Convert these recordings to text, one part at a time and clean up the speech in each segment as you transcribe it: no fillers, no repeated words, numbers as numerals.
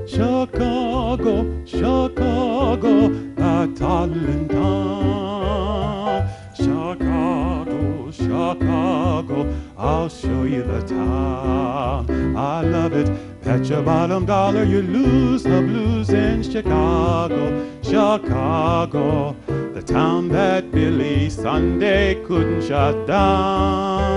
Chicago, Chicago, a toddling town. Chicago, Chicago, I'll show you the town. I love it. Bet your bottom dollar you lose the blues in Chicago. Chicago, the town that Billy Sunday couldn't shut down.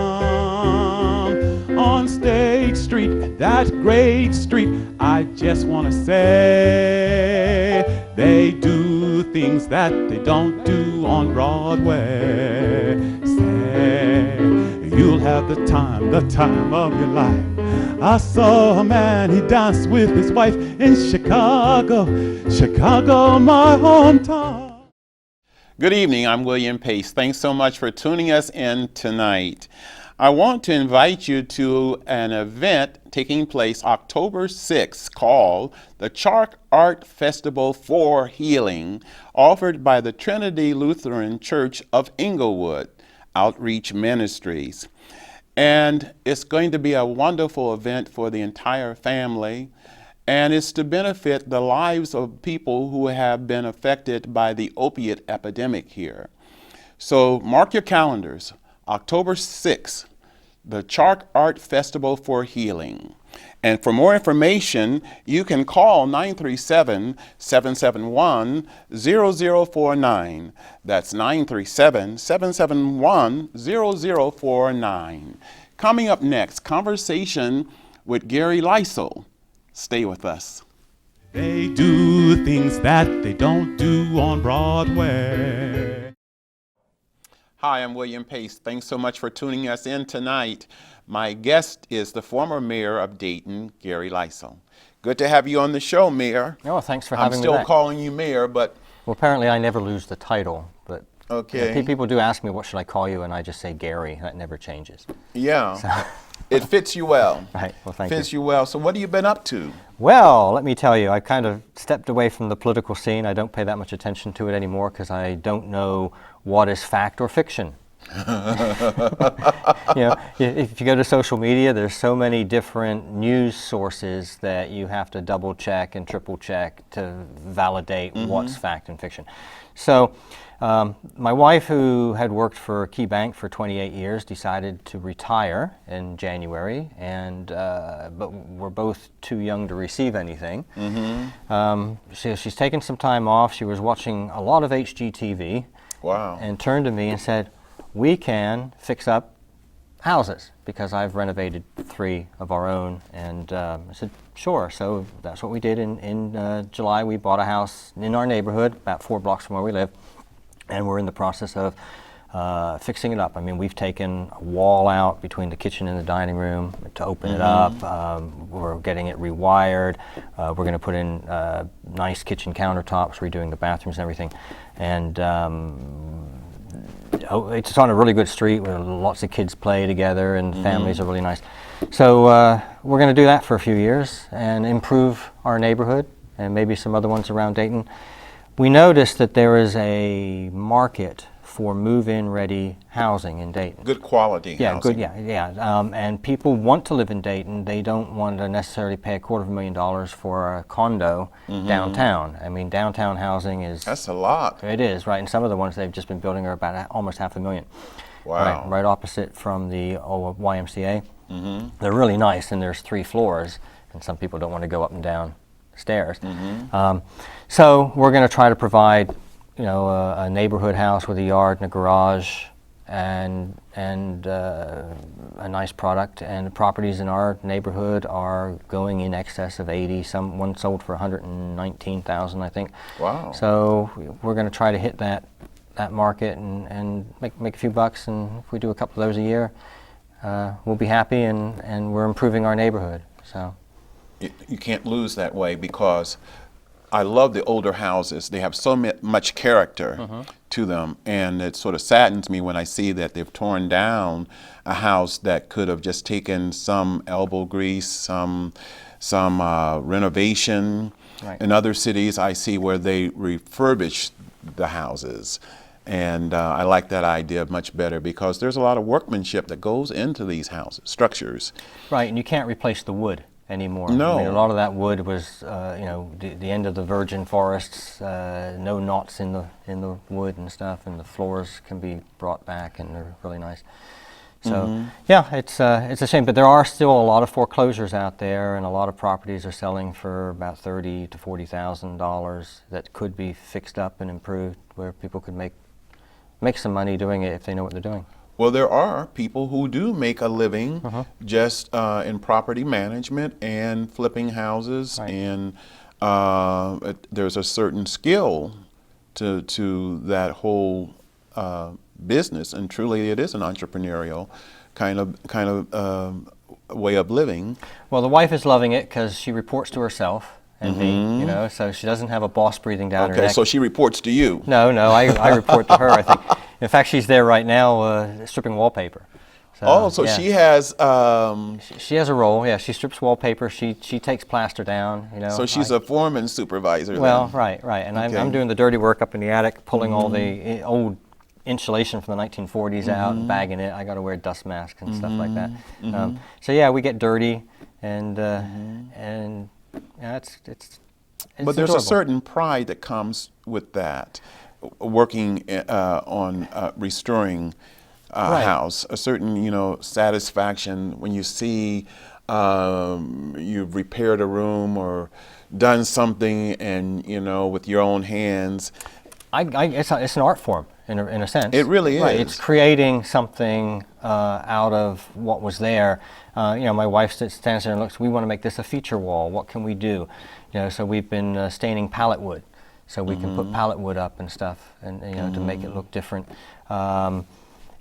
On State Street, that great street, I just want to say they do things that they don't do on Broadway. Say, you'll have the time of your life. I saw a man, he danced with his wife in Chicago, Chicago, my hometown. Good evening, I'm William Pace. Thanks so much for tuning us in tonight. I want to invite you to an event taking place October 6th called the Chalk Art Festival for Healing, offered by the Trinity Lutheran Church of Inglewood Outreach Ministries. And it's going to be a wonderful event for the entire family, and it's to benefit the lives of people who have been affected by the opiate epidemic here. So mark your calendars, October 6th, the Chalk Art Festival for Healing. And for more information, you can call 937-771-0049. That's 937-771-0049. Coming up next, conversation with Gary Lysel. Stay with us. They do things that they don't do on Broadway. Hi, I'm William Pace. Thanks so much for tuning us in tonight. My guest is the former mayor of Dayton, Gary Lysel. Good to have you on the show, Mayor. Oh, thanks for having me I'm back. still calling you Mayor, but... Well, apparently I never lose the title, but okay. People do ask me, what should I call you? And I just say Gary. That never changes. Yeah. So. It fits you well. Right. Well, thank you. Fits you well. So what have you been up to? Well, let me tell you, I kind of stepped away from the political scene. I don't pay that much attention to it anymore because I don't know what is fact or fiction. You know, if you go to social media, there's so many different news sources that you have to double check and triple check to validate what's fact and fiction. So my wife, who had worked for Key Bank for 28 years, decided to retire in January, and but we're both too young to receive anything. She's taken some time off. She was watching a lot of HGTV. Wow. And turned to me and said, we can fix up houses, because I've renovated 3 of our own. And I said, sure. So that's what we did in July. We bought a house in our neighborhood, about 4 blocks from where we live, and we're in the process of fixing it up. I mean, we've taken a wall out between the kitchen and the dining room to open it up. We're getting it rewired. We're going to put in nice kitchen countertops, redoing the bathrooms and everything. And it's on a really good street where lots of kids play together, and families are really nice. So we're going to do that for a few years and improve our neighborhood and maybe some other ones around Dayton. We noticed that there is a market for move-in ready housing in Dayton. Good quality housing. And people want to live in Dayton. They don't want to necessarily pay $250,000 for a condo downtown. I mean, downtown housing is... That's a lot. It is, right? And some of the ones they've just been building are about almost $500,000. Wow. Right opposite from the old YMCA. They're really nice, and there's 3 floors, and some people don't want to go up and down stairs. So we're going to try to provide, you know, a neighborhood house with a yard and a garage, and a nice product. And the properties in our neighborhood are going in excess of 80. One sold for $119,000, I think. Wow. So we're going to try to hit that market and make a few bucks. And if we do a couple of those a year, we'll be happy, and we're improving our neighborhood. So you can't lose that way, because I love the older houses. They have so much character to them, and it sort of saddens me when I see that they've torn down a house that could have just taken some elbow grease, some renovation. Right. In other cities, I see where they refurbish the houses, And I like that idea much better because there's a lot of workmanship that goes into these houses, structures. Right, and you can't replace the wood anymore. No. I mean, a lot of that wood was, you know, the end of the virgin forests, no knots in the wood and stuff, and the floors can be brought back, and they're really nice. So, yeah, it's a shame, but there are still a lot of foreclosures out there, and a lot of properties are selling for about $30,000 to $40,000 that could be fixed up and improved, where people could make some money doing it if they know what they're doing. Well, there are people who do make a living just in property management and flipping houses, Right. and there's a certain skill to that whole business, and truly it is an entrepreneurial kind of way of living. Well, the wife is loving it because she reports to herself and me, you know, so she doesn't have a boss breathing down her Okay, neck. so she reports to you. No, I report to her, I think. In fact, she's there right now stripping wallpaper. So, yeah. she has. She has a role, yeah. She strips wallpaper. She takes plaster down, you know. So she's a foreman supervisor. Well, then. right. And Okay. I'm doing the dirty work up in the attic, pulling all the old insulation from the 1940s out and bagging it. I got to wear dust masks and stuff like that. So yeah, we get dirty, and yeah, it's But there's enjoyable. a certain pride that comes with that, working on restoring a Right. house. A certain, you know, satisfaction when you see you've repaired a room or done something, and you know, with your own hands. It's an art form in a sense. It really Right. is. It's creating something out of what was there. You know, my wife stands there and looks. We want to make this a feature wall. What can we do? You know, so we've been staining pallet wood, so we can put pallet wood up and stuff, and you know, to make it look different.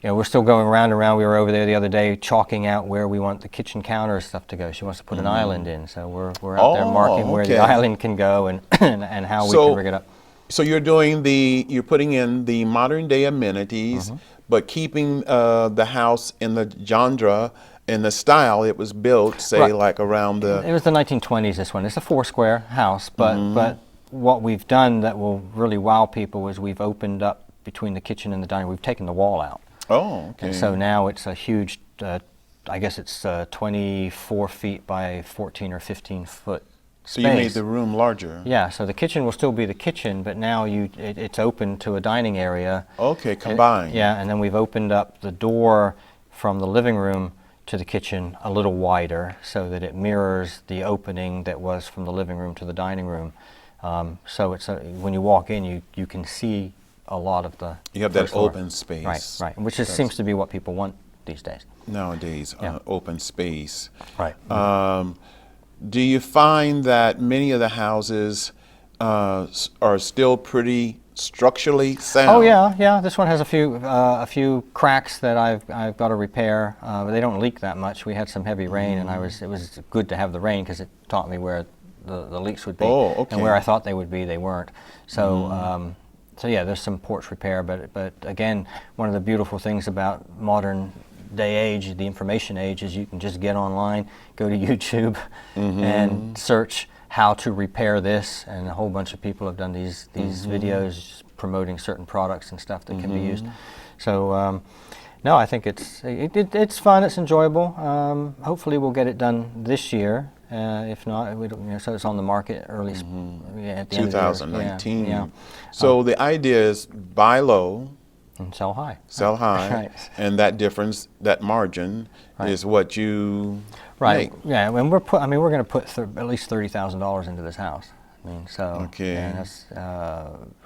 You know, we're still going round and round. We were over there the other day chalking out where we want the kitchen counter stuff to go. She wants to put an island in, so we're out there marking where the okay. island can go and and how we can rig it up. So you're putting in the modern day amenities, but keeping the house in the genre, in the style it was built, say Right. like around the. It was the 1920s, this one. It's a 4-square house, but what we've done that will really wow people is we've opened up between the kitchen and the dining room. We've taken the wall out. Oh, okay. And so now it's a huge, I guess it's 24 feet by 14 or 15 foot So space. you made the room larger. Yeah, so the kitchen will still be the kitchen, but now it's open to a dining area. Okay, combined. Yeah, and then we've opened up the door from the living room to the kitchen a little wider so that it mirrors the opening that was from the living room to the dining room. So it's when you walk in, you can see a lot of the You have that first floor. open space. Right, which seems to be what people want these days. Nowadays, Yeah. open space. Right. Do you find that many of the houses are still pretty structurally sound? Oh yeah. This one has a few cracks that I've got to repair. But they don't leak that much. We had some heavy rain, and it was good to have the rain because it taught me where the leaks would be. Oh, okay. And where I thought they would be, they weren't. So so yeah, there's some porch repair. But again, one of the beautiful things about modern day age, the information age, is you can just get online, go to YouTube, and search how to repair this, and a whole bunch of people have done these videos promoting certain products and stuff that can be used. So no, I think it's fun, it's enjoyable. Hopefully we'll get it done this year. If not, we don't, so it's on the market early at the end of the year. 2019. Yeah. So the idea is buy low, And sell high. sell high, Right. and that difference, that margin, is what you Right. make. Yeah. And we're going to put at least $30,000 into this house. I mean, so Okay. and that's,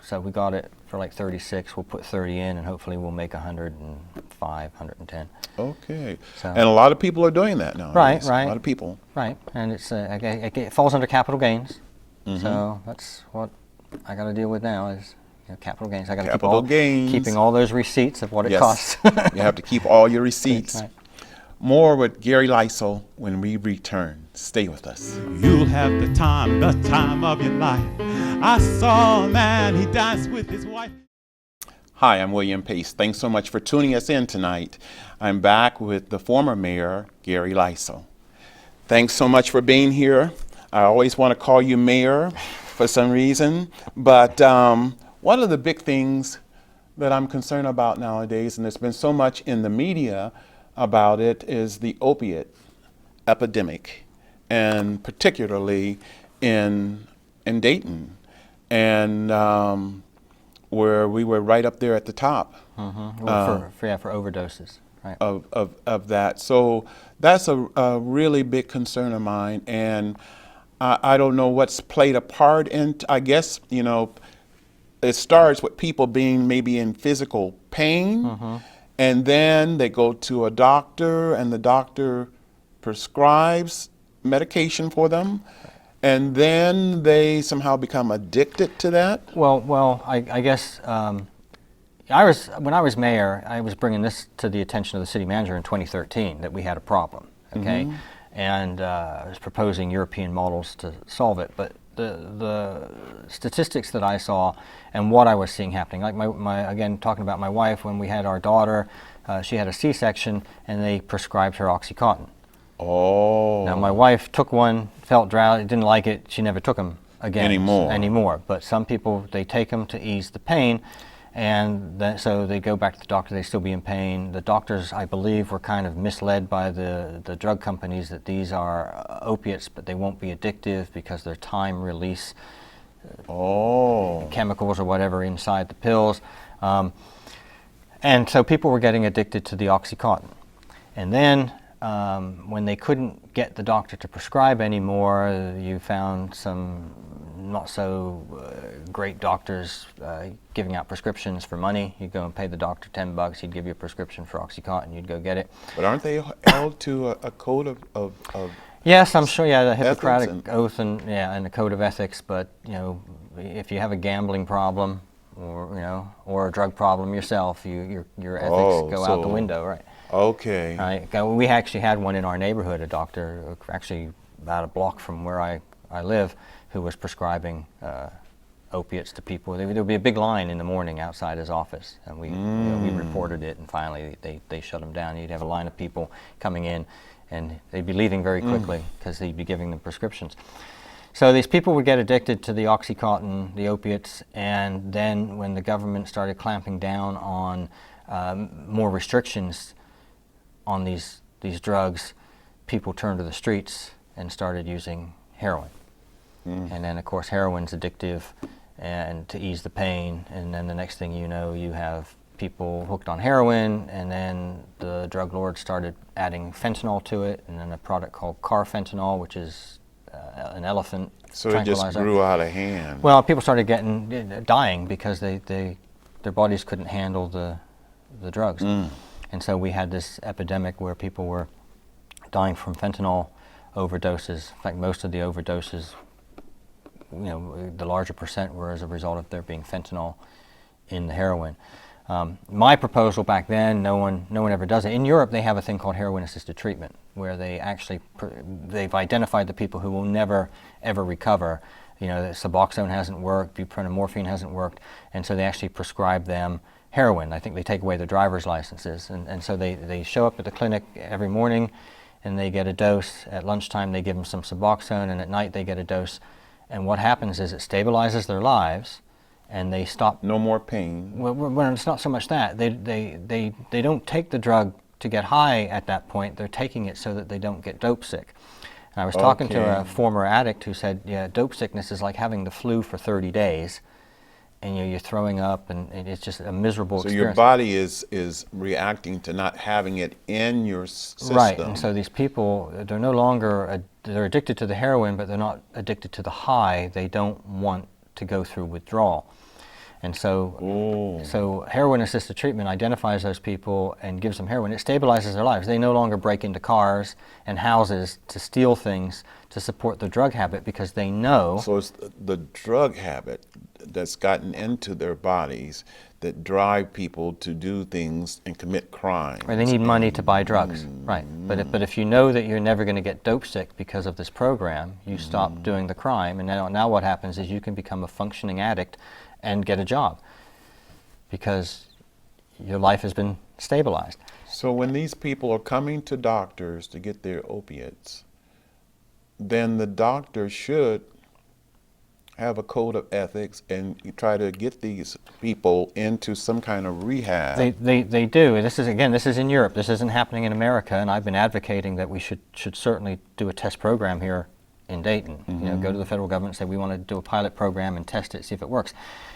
so we got it for like 36. We'll put 30 in, and hopefully we'll make 105, 110. Okay. So- And a lot of people are doing that now. Right. A lot of people. Right. And it falls under capital gains. So that's what I got to deal with now is capital gains. I got to keep Capital gains. keeping all those receipts of what it Yes. costs. You have to keep all your receipts. Right. More with Gary Lysel when we return. Stay with us. You'll have the time of your life. I saw a man, he danced with his wife. Hi, I'm William Pace. Thanks so much for tuning us in tonight. I'm back with the former mayor, Gary Lysel. Thanks so much for being here. I always want to call you mayor for some reason, but one of the big things that I'm concerned about nowadays, and there's been so much in the media about it, is the opiate epidemic, and particularly in Dayton, and where we were right up there at the top. Well, for overdoses, right? Of that. So that's a really big concern of mine, and I don't know what's played a part in. I guess, it starts with people being maybe in physical pain, and then they go to a doctor, and the doctor prescribes medication for them, and then they somehow become addicted to that. Well, I guess when I was mayor, I was bringing this to the attention of the city manager in 2013 that we had a problem. Okay, and I was proposing European models to solve it, but the statistics that I saw and what I was seeing happening, like my again talking about my wife, when we had our daughter, she had a C-section and they prescribed her OxyContin. Oh. Now my wife took one, felt drowsy, didn't like it. She never took them again anymore. But some people, they take them to ease the pain, and so they go back to the doctor. They still be in pain. The doctors, I believe, were kind of misled by the drug companies that these are opiates, but they won't be addictive because they're time release chemicals or whatever inside the pills. And so people were getting addicted to the OxyContin, and then when they couldn't get the doctor to prescribe anymore, you found some not so great doctors giving out prescriptions for money. You'd go and pay the doctor $10, he'd give you a prescription for OxyContin, you'd go get it. But aren't they held to a code of Yes, I'm sure, the Hippocratic Oath and the Code of Ethics, but if you have a gambling problem or a drug problem yourself, your ethics go out the window, right? Okay. Right. We actually had one in our neighborhood, a doctor, actually about a block from where I live, who was prescribing opiates to people. There would be a big line in the morning outside his office, and we reported it, and finally they shut him down. You'd have a line of people coming in, and they'd be leaving very quickly because he'd be giving them prescriptions. So these people would get addicted to the OxyContin, the opiates, and then when the government started clamping down on more restrictions on these drugs, people turned to the streets and started using heroin. And then, of course, heroin's addictive and to ease the pain, and then the next thing you know, you have people hooked on heroin, and then the drug lords started adding fentanyl to it, and then a product called carfentanil, which is an elephant tranquilizer. So it just grew out of hand. Well, people started dying because their bodies couldn't handle the drugs. And so we had this epidemic where people were dying from fentanyl overdoses. In fact, most of the overdoses, the larger percent were as a result of there being fentanyl in the heroin. My proposal back then, no one ever does it. In Europe, they have a thing called heroin-assisted treatment, where they actually they've identified the people who will never ever recover. The Suboxone hasn't worked, buprenorphine hasn't worked, and so they actually prescribe them heroin. I think they take away their driver's licenses, and so they show up at the clinic every morning, and they get a dose. At lunchtime, they give them some Suboxone, and at night they get a dose. And what happens is it stabilizes their lives, and they stop. No more pain. Well, it's not so much that. They don't take the drug to get high at that point. They're taking it so that they don't get dope sick. And I was talking to a former addict who said, dope sickness is like having the flu for 30 days. And you're throwing up, and it's just a miserable experience. So your body is reacting to not having it in your system. Right, and so these people, they're no longer, they're addicted to the heroin, but they're not addicted to the high. They don't want to go through withdrawal. And so heroin-assisted treatment identifies those people and gives them heroin. It stabilizes their lives. They no longer break into cars and houses to steal things to support their drug habit because they know. So it's the drug habit that's gotten into their bodies that drive people to do things and commit crimes. Right, they need money to buy drugs, right. But if you know that you're never going to get dope sick because of this program, you stop doing the crime, and now what happens is you can become a functioning addict and get a job because your life has been stabilized. So when these people are coming to doctors to get their opiates, then the doctor should have a code of ethics and you try to get these people into some kind of rehab. They do. This is, again, this is in Europe. This isn't happening in America, and I've been advocating that we should certainly do a test program here in Dayton. You know, go to the federal government and say we want to do a pilot program and test it, see if it works.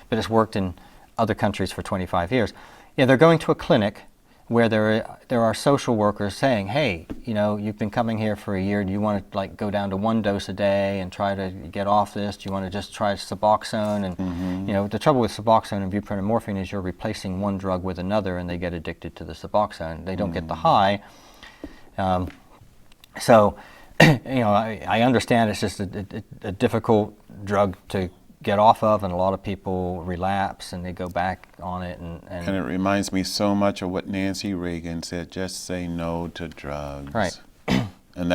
But it's worked in other countries for 25 years. Yeah, they're going to a clinic where there are social workers saying, hey, you know, you've been coming here for a year. Do you want to like go down to 1 dose a day and try to get off this? Do you want to just try Suboxone? And you know, the trouble with Suboxone and buprenorphine is you're replacing one drug with another, and they get addicted to the Suboxone. They don't get the high. So, you know, I understand it's just a difficult drug to get off of, and a lot of people relapse and they go back on it. And it reminds me so much of what Nancy Reagan said, just say no to drugs. Right. And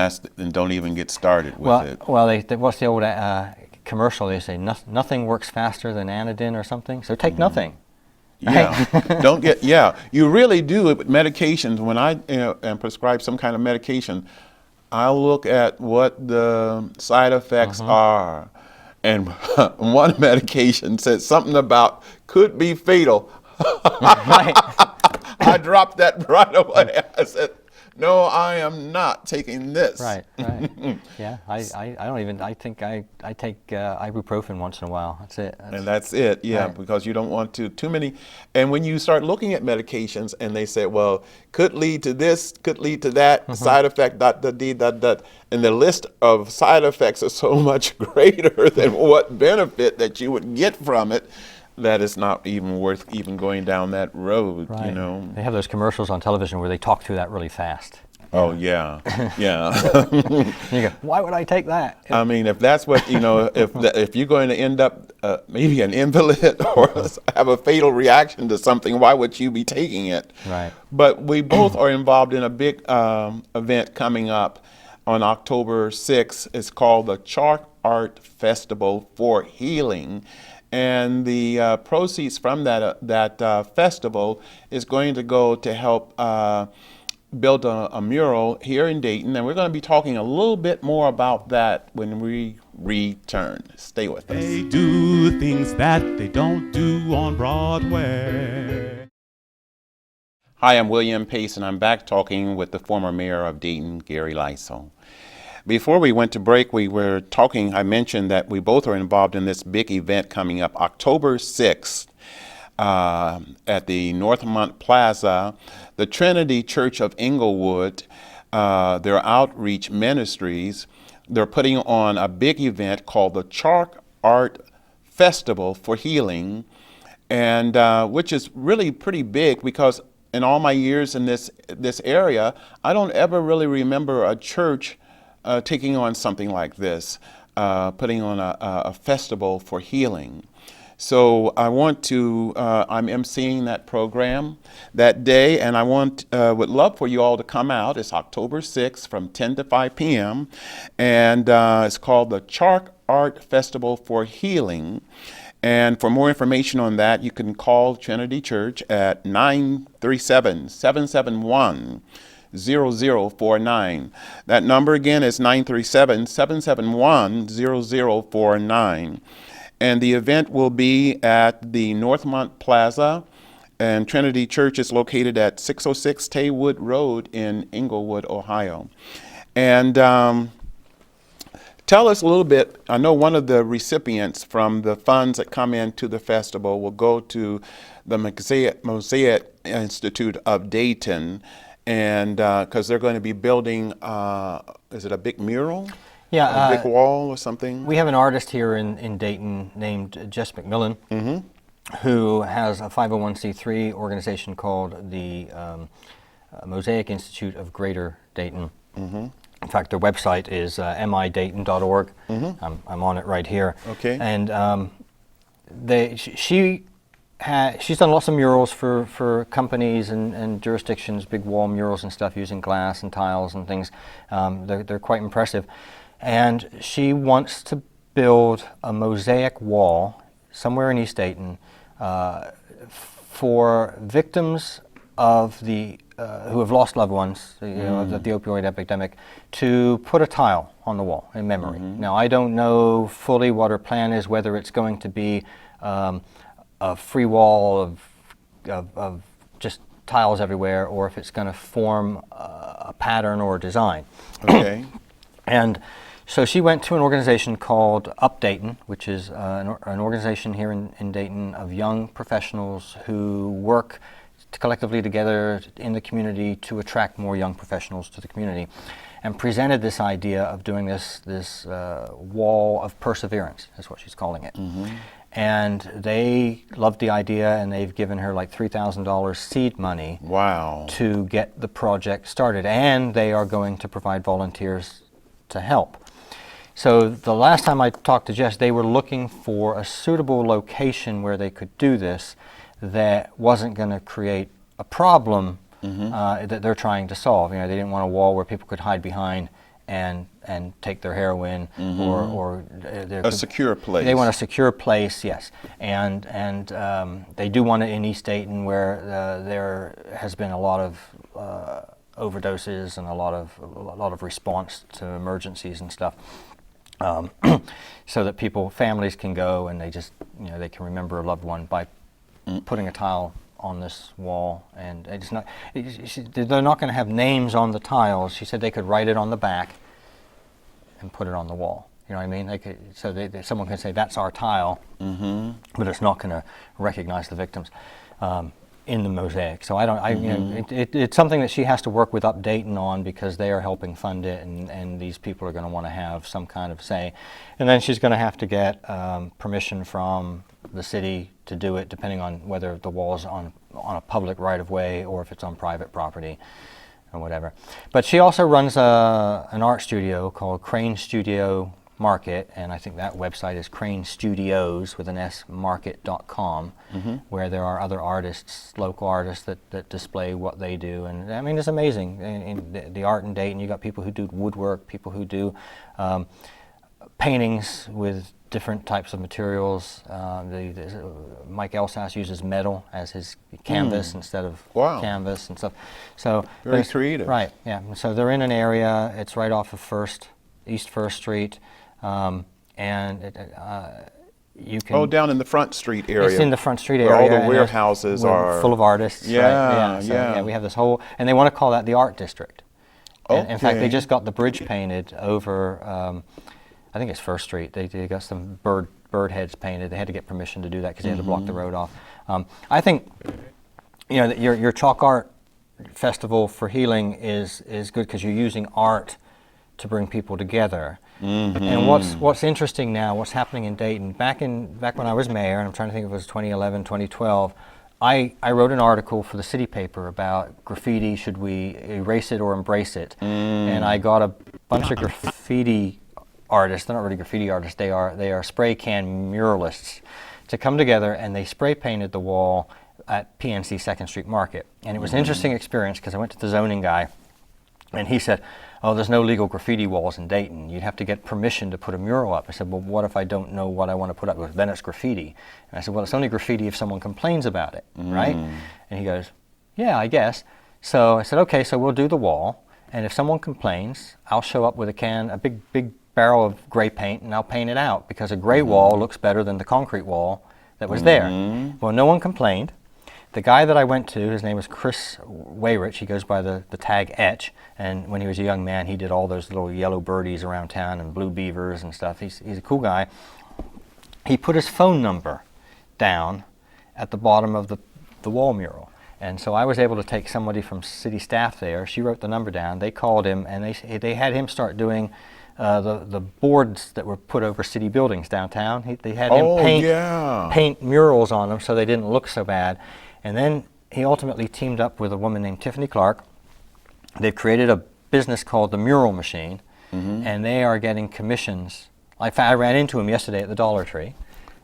don't even get started with it. Well, what's the old commercial? They say nothing works faster than Anodin or something, so take nothing. Yeah, don't get, you really do it with medications. When I am prescribed some kind of medication, I'll look at what the side effects are. And one medication said something about could be fatal. Right. I dropped that right away. I said, no, I am not taking this. Right. Yeah, I don't even, I think I take ibuprofen once in a while. That's it. That's it, yeah, right. Because you don't want too many. And when you start looking at medications and they say, well, could lead to this, could lead to that, side effect, ... And the list of side effects are so much greater than what benefit that you would get from it, that it's not even worth even going down that road, right. You know. They have those commercials on television where they talk through that really fast. Oh, yeah, yeah. You go, why would I take that? I mean, if that's what, you know, if you're going to end up maybe an invalid or have a fatal reaction to something, why would you be taking it? Right. But we both are involved in a big event coming up on October 6th. It's called the Chalk Art Festival for Healing. And the proceeds from that festival is going to go to help build a mural here in Dayton. And we're going to be talking a little bit more about that when we return. Stay with us. They do things that they don't do on Broadway. Hi, I'm William Pace, and I'm back talking with the former mayor of Dayton, Gary Lysol. Before we went to break, we were talking, I mentioned that we both are involved in this big event coming up October 6th at the Northmont Plaza. The Trinity Church of Englewood, their outreach ministries, they're putting on a big event called the Chalk Art Festival for Healing, and which is really pretty big because in all my years in this area, I don't ever really remember a church taking on something like this, putting on a festival for healing. So I want to, I'm emceeing that program that day, and I would love for you all to come out. It's October 6th from 10 to 5 p.m., and it's called the Chalk Art Festival for Healing. And for more information on that, you can call Trinity Church at 937-771-0049. That number again is 937-771-0049. And the event will be at the Northmont Plaza, and Trinity Church is located at 606 Taywood Road in Englewood, Ohio. And tell us a little bit. I know one of the recipients from the funds that come into the festival will go to the Mosaic Institute of Dayton, and because they're going to be building, is it a big mural? Yeah, a big wall or something? We have an artist here in Dayton named Jess McMillan, who has a 501c3 organization called the Mosaic Institute of Greater Dayton. In fact, their website is midayton.org. I'm on it right here. Okay. And she's done lots of murals for companies and jurisdictions, big wall murals and stuff using glass and tiles and things. They're quite impressive. And she wants to build a mosaic wall somewhere in East Dayton for victims of the who have lost loved ones, of the opioid epidemic, to put a tile on the wall in memory. Now, I don't know fully what her plan is, whether it's going to be a free wall of just tiles everywhere, or if it's going to form a pattern or a design. Okay. And so she went to an organization called Dayton, which is an organization here in Dayton of young professionals who work collectively together in the community to attract more young professionals to the community, and presented this idea of doing this wall of perseverance, is what she's calling it. And they loved the idea, and they've given her like $3,000 seed money. Wow. To get the project started, and they are going to provide volunteers to help. So the last time I talked to Jess, they were looking for a suitable location where they could do this that wasn't going to create a problem that they're trying to solve. They didn't want a wall where people could hide behind and take their heroin, or a secure place. They want a secure place, yes, and they do want it in East Dayton, where there has been a lot of overdoses and a lot of response to emergencies and stuff, so that families can go and they just they can remember a loved one by putting a tile on this wall. And it's not, they're not going to have names on the tiles. She said they could write it on the back and put it on the wall. You know what I mean? They could, so someone can say, that's our tile, but it's not going to recognize the victims in the mosaic. So it's something that she has to work with Dayton on, because they are helping fund it, and these people are going to want to have some kind of say. And then she's going to have to get permission from the city to do it, depending on whether the wall is on a public right-of-way or if it's on private property or whatever. But she also runs an art studio called Krohn Studio Market, and I think that website is Krohn Studios with an S market.com, where there are other artists, local artists that display what they do. And I mean, it's amazing. In the art in Dayton, you got people who do woodwork, people who do paintings with different types of materials. Mike Elsass uses metal as his canvas instead of canvas and stuff. So very creative. Right, yeah. So they're in an area, it's right off of East First Street, and you can... down in the Front Street area. It's in the Front Street where area. all the warehouses are... full of artists. Yeah, right? Yeah, we have this whole... And they want to call that the Art District. Okay. In fact, they just got the bridge painted over... I think it's First Street. They got some bird heads painted. They had to get permission to do that because they had to block the road off. I think your chalk art festival for healing is good, because you're using art to bring people together. And what's interesting now, what's happening in Dayton, back when I was mayor, and I'm trying to think if it was 2011, 2012, I wrote an article for the city paper about graffiti. Should we erase it or embrace it? And I got a bunch of graffiti artists. They're not really graffiti artists. They are spray can muralists, to come together, and they spray painted the wall at PNC 2nd Street Market. And it was an interesting experience, because I went to the zoning guy, and he said, "Oh, there's no legal graffiti walls in Dayton. You'd have to get permission to put a mural up." I said, "Well, what if I don't know what I want to put up?" He goes, "Then it's graffiti." And I said, "Well, it's only graffiti if someone complains about it, right?" And he goes, "Yeah, I guess." So I said, "Okay, so we'll do the wall, and if someone complains, I'll show up with a big barrel of gray paint, and I'll paint it out, because a gray wall looks better than the concrete wall that was there." Well, no one complained. The guy that I went to, his name was Chris Wayrich. He goes by the tag Etch, and when he was a young man, he did all those little yellow birdies around town and blue beavers and stuff. He's a cool guy. He put his phone number down at the bottom of the wall mural. And so I was able to take somebody from city staff there. She wrote the number down. They called him, and they had him start doing the boards that were put over city buildings downtown. They had him paint murals on them so they didn't look so bad. And then he ultimately teamed up with a woman named Tiffany Clark. They've created a business called the Mural Machine, and they are getting commissions. I ran into him yesterday at the Dollar Tree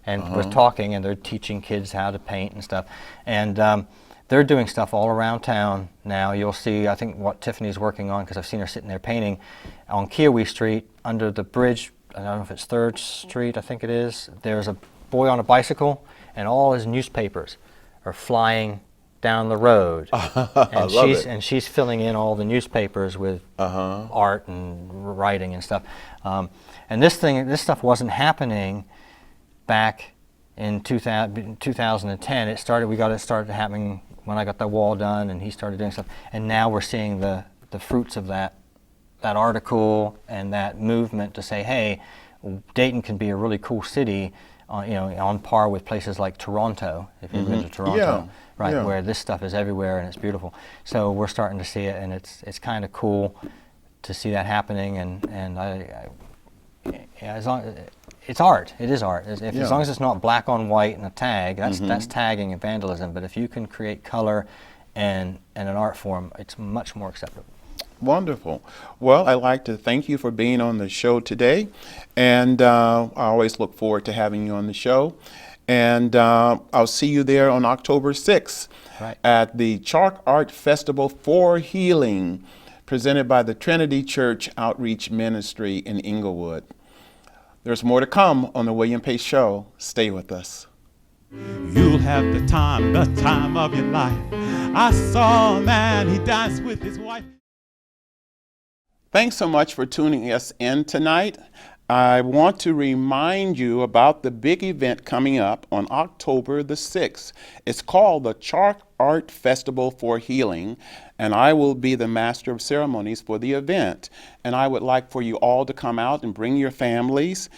and was talking, and they're teaching kids how to paint and stuff. And they're doing stuff all around town now. You'll see, I think, what Tiffany's working on, because I've seen her sitting there painting on Kiowee Street under the bridge. I don't know if it's 3rd Street, I think it is. There's a boy on a bicycle, and all his newspapers are flying down the road. And love it. she's filling in all the newspapers with art and writing and stuff. And this stuff wasn't happening back in 2010. We got it started happening when I got the wall done, and he started doing stuff. And now we're seeing the fruits of that article and that movement to say, hey, Dayton can be a really cool city, on par with places like Toronto, if you've been to Toronto, where this stuff is everywhere and it's beautiful. So we're starting to see it, and it's kind of cool to see that happening. It's art. It is art. As long as it's not black on white and a tag, that's tagging and vandalism. But if you can create color and an art form, it's much more acceptable. Wonderful. Well, I'd like to thank you for being on the show today, and I always look forward to having you on the show. And I'll see you there on October 6th at the Chalk Art Festival for Healing, presented by the Trinity Church Outreach Ministry in Inglewood. There's more to come on the William Pace Show. Stay with us. You'll have the time of your life. I saw a man, he danced with his wife. Thanks so much for tuning us in tonight. I want to remind you about the big event coming up on October the 6th. It's called the Chalk Art Festival for Healing, and I will be the master of ceremonies for the event. And I would like for you all to come out and bring your families.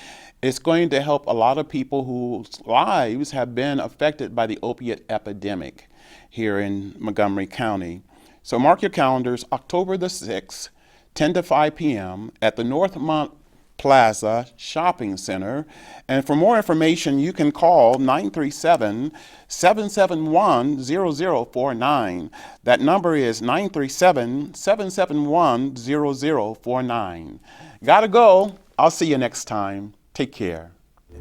It's going to help a lot of people whose lives have been affected by the opiate epidemic here in Montgomery County. So mark your calendars, October the 6th, 10 to 5 p.m. at the Northmont Plaza Shopping Center. And for more information, you can call 937-771-0049. That number is 937-771-0049. Gotta go. I'll see you next time. Take care.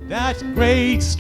That's great.